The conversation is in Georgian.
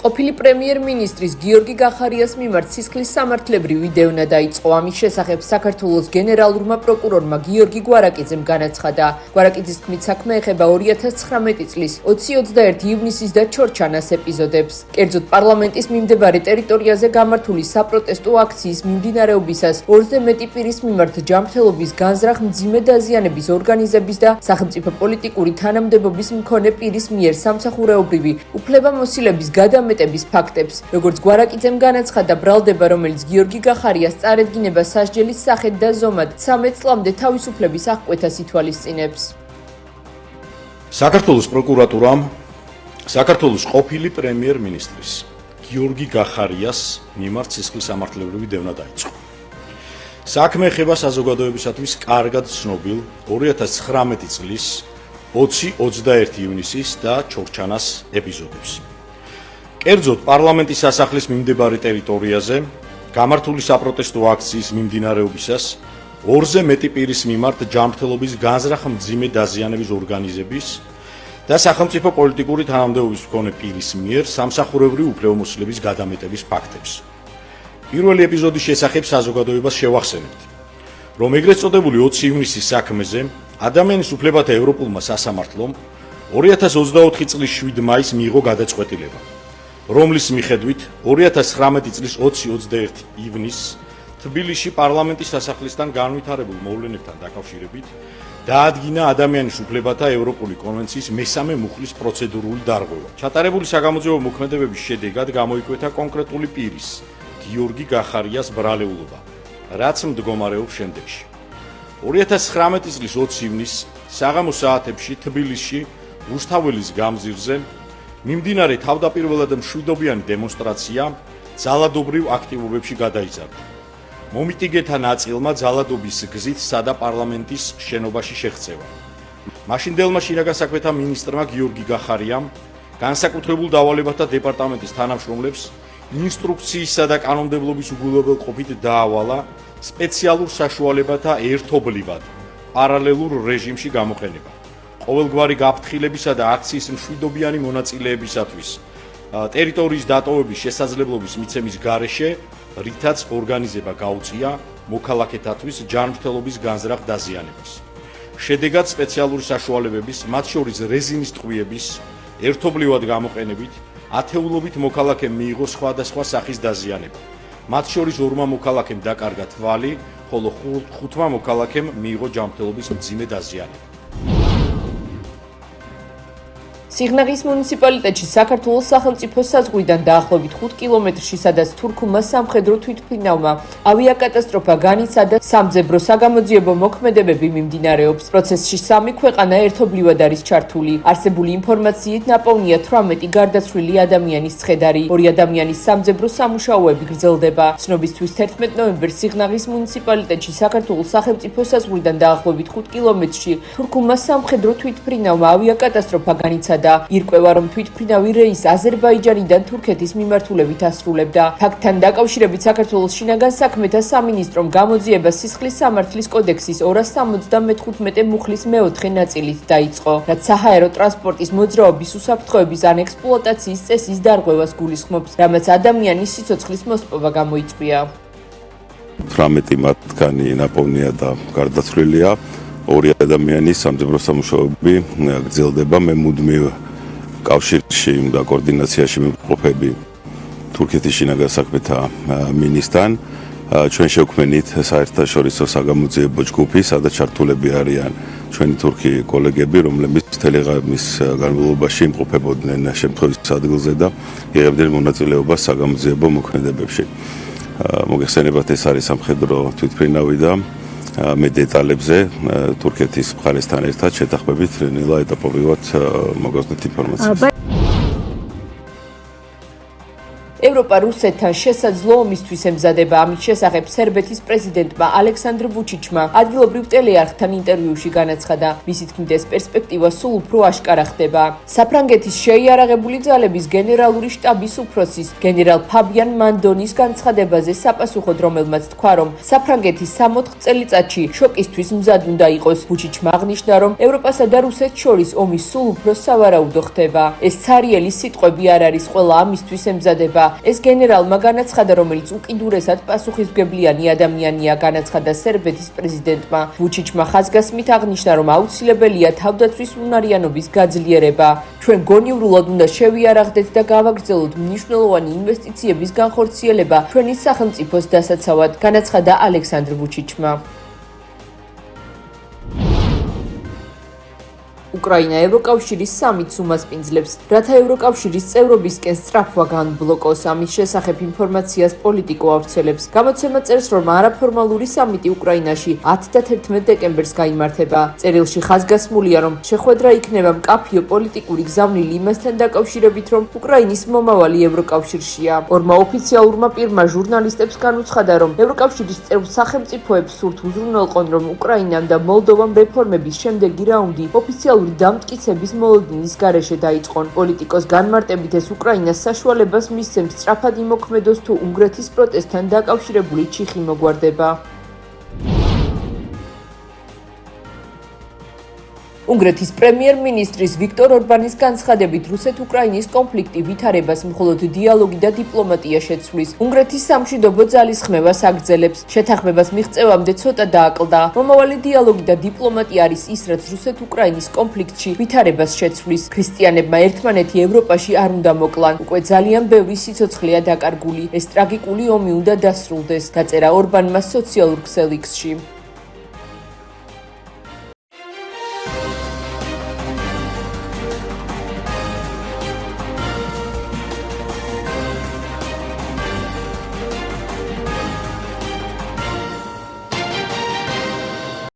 ყოფილი პრემიერ-მინისტრის გიორგი გახარიას მიმართ სისხლის სამართლებრივი დევნა დაიწყო. ამის შესახებ საქართველოს გენერალურმა პროკურორმა გიორგი გვარაკიძემ განაცხადა. გვარაკიძის თქმით, საქმე ეხება 2019 წლის 20-21 ივნისის და ჩორჩანას ეპიზოდებს. კერძოდ, პარლამენტის მიმდებარე ტერიტორიაზე გამართული საპროტესტო აქციის მიმდინარეობისას 2-ზე მეტი პირის მიმართ ჯანმრთელობის განზრახ მძიმე დაზიანების ორგანიზების და სახელმწიფო პოლიტიკური თანამდებობის მქონე პირის მიერ სამსახურეობრივი უფლებამოსილების გადამეტების ფაქტებს. როგორც გვარაკიძემ განაცხადა, ბრალდება, რომელიც გიორგი გახარიას წარედგინებას სასჯელის სახით და ზომად 13 წლამდე თავისუფლების აღკვეთას ითვალისწინებს. საქართველოს პროკურატურამ საქართველოს ყოფილი პრემიერ-მინისტრის გიორგი გახარიას მიმართ სისხლის სამართლებრივი დევნა დაიწყო. საქმე ეხება საზოგადოებისათვის კარგად ცნობილ 2019 წლის 20-21 ივნისის და ჩორჩანას ეპიზოდებს. კერძოდ, პარლამენტის სასახლის მიმდებარე ტერიტორიაზე გამართული საპროტესტო აქციის მიმდინარეობისას 2-ზე მეტი პირის მიმართ ჯანმრთელობის განზრახ მძიმე დაზიანების ორგანიზების და სახელმწიფო პოლიტიკური თანამდებობის მქონე პირის მიერ სამსახურებრივი უფლებამოსილების გადამეტების ფაქტებს. პირველი ეპიზოდის შესახებ საზოგადოებას შევახსენებთ, რომ ეგრეთ წოდებული 20 ივნისის საქმეზე ადამიანის უფლებათა ევროპულმა სასამართლომ 2024 წლის 7 მაისს მიიღო გადაწყვეტილება, რომლის მიხედვით 2019 წლის 20-21 ივნისს თბილისში პარლამენტის სასახლისთან განვითარებულ მოვლენებთან დაკავშირებით დაადგინა ადამიანის უფლებათა ევროპული კონვენციის მესამე მუხლის პროცედურული დარღვევა. ჩატარებული საგამოძიებო მოქმედებების შედეგად გამოიკვეთა კონკრეტული პირის, გიორგი გახარიას ბრალეულობა, რაც მდგომარეობს შემდეგში. 2019 წლის 20 ივნისს საღამოს საათებში თბილისში რუსთაველის გამზირზე მიმდინარე თავდაპირველად მშვიდობიანი დემონსტრაცია ძალადობრივ აქტივობებში გადაიზარდა. მომიტინგეთა ნაწილმა ძალადობის გზით სადა პარლამენტის შენობაში შეღწევა. მაშინდელმა შინაგან საქმეთა მინისტრმა გიორგი გახარიამ განსაკუთრებულ დავალებათა დეპარტამენტის თანამშრომლებს ინსტრუქციისა და კანონმდებლობის უგულებელყოფით დაავალა სპეციალურ საშუალებათა ერთობლივად პარალელურ რეჟიმში გამოყენება. ყოველგვარი გაფრთხილებისა და აქციის მშვიდობიანი მონაწილეებისათვის ტერიტორიის დატოვების შესაძლებლობის მიცემის გარეშე, რითაც ორგანიზება გაუწია მოქალაქეთათვის ჯანმრთელობის განზრახ დაზიანებას. შედეგად სპეციალური საშუალებების, მათ შორის რეზინის ტყვიების ერთობლივად გამოყენებით ათეულობით მოქალაქემ მიიღო სხვადასხვა სახის დაზიანება. მათ შორის 2 მოქალაქემ დაკარგა თვალი, ხოლო 5 მოქალაქემ მიიღო ჯანმრთელობის მძიმე დაზიანება. სიღნაღის მუნიციპალიტეტში საქართველოს სახელმწიფო საზღვიდან დაახლოებით 5 კილომეტრში, სადაც თურქულმა სამხედრო თვითმფრინავმა ავიაკატასტროფა განიცადა, სამძებრო საგამოძიებო მოქმედებები მიმდინარეობს. პროცესში 3 ქვეყანა ერთობლივად არის ჩართული. არსებული ინფორმაციით ნაპოვნია 18 გარდაცვლილი ადამიანის ცხედარი. 2 ადამიანის სამძებრო სამუშაოები გრძელდება. ცნობისთვის 11 ნოემბერს სიღნაღის მუნიციპალიტეტში საქართველოს სახელმწიფო საზღვიდან დაახლოებით 5 კილომეტრში თურქულმა სამხედრო თვითმფრინავმა ავიაკატასტროფა განიცადა. ირკვევა, რომ თვითმფრინავი რეისს აზერბაიჯანიდან თურქეთის მიმართულებით ასრულებდა. ფაქტთან დაკავშირებით საქართველოს შინაგან საქმეთა სამინისტრომ გამოძიება სისხლის სამართლის კოდექსის 275 მუხლის მეოთხე ნაწილით დაიწყო, რაც საჰაერო ტრანსპორტის მოძრაობის უსაფრთხოების ან ექსპლუატაციის წესის დარღვევას გულისხმობს, რამაც ადამიანის სიცოცხლის მოსპობა გამოიწვია. 18 მათგანი ნაპოვნია და გარდაცვლილია. 2 ადამიანის სამძებრო სამუშაოები გრძელდება. მე მუდმივ კავშირში და კოორდინაციაში მიმყოფები თურქეთის შინაგან საქმეთა მინისტრთან. ჩვენ შევქმნით საერთაშორისო საგამოძიებო ჯგუფი, სადაც ჩართულები არიან ჩვენი თურქი კოლეგები, რომლებიც თელეგრამის განმავლობაში იმყოფებოდნენ შემთხვევის ადგილზე და იღებდნენ მონაწილეობას საგამოძიებო მოქმედებებში. მოგეხსენებათ, ეს არის სამხედრო თვითმფრინავი და მე დეტალებზე თურქეთის მხარესთან ერთად შეთანხმებით ნელა ეტაპობრივად მოგავნეთ ინფორმაციას. ევროპა რუსეთთან შესაძლო ომისთვის ემზადება. ამის შესახებ სერბეთის პრეზიდენტმა ალექსანდრ ვუჩიჩმა ადგილობრივ ტელეარხთან ინტერვიუში განაცხადა. მისი თქმით, ეს პერსპექტივა სულ უფრო აშკარა ხდება. საფრანგეთის შეიარაღებული ძალების გენერალური შტაბის უფროსის გენერალ ფაბიან მანდონის განცხადებაზე საპასუხოდ, რომელმაც თქვა, რომ საფრანგეთის 64 წელიწადში შოკისთვის მზად უნდა იყოს. ვუჩიჩმა აღნიშნა, რომ ევროპასა და რუსეთს შორის ომი სულ უფრო სავარაუდო ხდება. ეს ცარიელი სიტყვები არ არის ყველა ამისთვის ემზადება. ეს გენერალმა განაცხადა, რომელიც უკიდურესად პასუხისმგებლიანი ადამიანია, განაცხადა სერბეთის პრეზიდენტმა. ვუჩიჩმა ხაზგასმით აღნიშნა, რომ აუცილებელია თავდაცვის უნარიანობის გაძლიერება. ჩვენ გონივრულად უნდა შევიარაღდეთ და გავაგრძელოთ მნიშვნელოვანი ინვესტიციების განხორციელება ჩვენი სახელმწიფოს დასაცავად, განაცხადა ალექსანდრ ვუჩიჩმა. უკრაინა ევროკავშირის სამიტს უმასპინძლებს, რათა ევროკავშირის წევრობისკენ სწრაფვა განბლოკოს. ამის შესახებ ინფორმაციას პოლიტიკო ავრცელებს. გამოცემა წერს, რომ არაფორმალური სამიტი უკრაინაში 10 და 11 დეკემბერს გაიმართება. წერილში ხაზგასმულია, რომ შეხვედრა იქნება მკაფიო პოლიტიკური გზავნილი იმასთან დაკავშირებით, რომ უკრაინის მომავალი ევროკავშირშია. ორმა ოფიციალურმა პირმა ჟურნალისტებს განუცხადა, რომ ევროკავშირის წევრ სახელმწიფოებს სურთ უზრუნველყონ, რომ უკრაინამ და მოლდოვამ რეფორმების შემდეგი რაუნდი ოფიციალურ დამტკიცების მოლოდინის გარეშე დაიწყონ. პოლიტიკოს განმარტებით, ეს უკრაინას საშუალებას მისცემს სწრაფად იმოქმედოს თუ უნგრეთის პროტესტთან დაკავშირებული ჩიხი მოგვარდება. უნგრეთის პრემიერ-მინისტრის ვიქტორ ორბანის განცხადებით, რუსეთ-უკრაინის კონფლიქტი ვითარებას მხოლოდ დიალოგი და დიპლომატია შეცვლის. უნგრეთის სამშვიდობო ძალის ხმევას აგრძელებს. შეთანხმებას მიღწევამდე ცოტა დააკლდა. მომავალი დიალოგი და დიპლომატია არის ის, რაც რუსეთ-უკრაინის კონფლიქტში ვითარებას შეცვლის. ქრისტიანებმა ერთმანეთი ევროპაში არ უნდა მოკლან. უკვე ძალიან ბევრი სიცოცხლეა დაკარგული. ეს ტრაგიკული ომი უნდა დასრულდეს, დაწერა ორბანმა სოციალურ ქსელ X-ში.